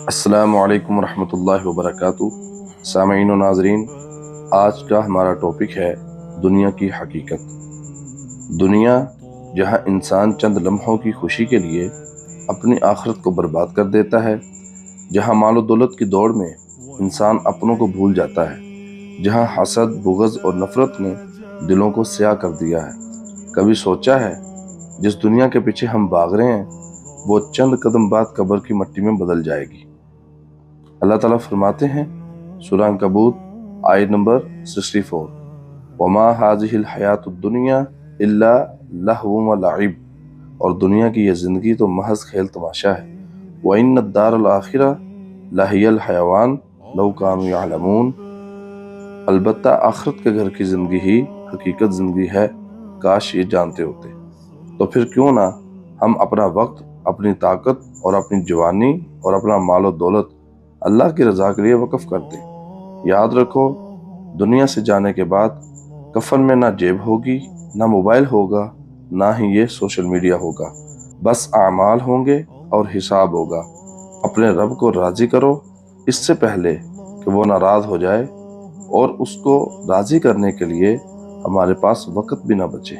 السلام علیکم ورحمۃ اللہ وبرکاتہ۔ سامعین و ناظرین، آج کا ہمارا ٹاپک ہے دنیا کی حقیقت۔ دنیا جہاں انسان چند لمحوں کی خوشی کے لیے اپنی آخرت کو برباد کر دیتا ہے، جہاں مال و دولت کی دوڑ میں انسان اپنوں کو بھول جاتا ہے، جہاں حسد، بغض اور نفرت نے دلوں کو سیاہ کر دیا ہے۔ کبھی سوچا ہے جس دنیا کے پیچھے ہم بھاگ رہے ہیں وہ چند قدم بعد قبر کی مٹی میں بدل جائے گی؟ اللہ تعالیٰ فرماتے ہیں سورہ عنکبوت آیت نمبر 64، وما هذه الحیات الدنیا الا لہو ولعب، اور دنیا کی یہ زندگی تو محض کھیل تماشا ہے۔ وَإِنَّ الدَّارَ الْآخِرَةَ لَهِيَ الْحَيَوَانُ لَوْ كَانُوا يَعْلَمُونَ، البتہ آخرت کے گھر کی زندگی ہی حقیقت زندگی ہے، کاش یہ جانتے ہوتے۔ تو پھر کیوں نہ ہم اپنا وقت، اپنی طاقت اور اپنی جوانی اور اپنا مال و دولت اللہ کی رضا کے لیے وقف کر دیں۔ یاد رکھو، دنیا سے جانے کے بعد کفن میں نہ جیب ہوگی، نہ موبائل ہوگا، نہ ہی یہ سوشل میڈیا ہوگا، بس اعمال ہوں گے اور حساب ہوگا۔ اپنے رب کو راضی کرو اس سے پہلے کہ وہ ناراض ہو جائے، اور اس کو راضی کرنے کے لیے ہمارے پاس وقت بھی نہ بچے۔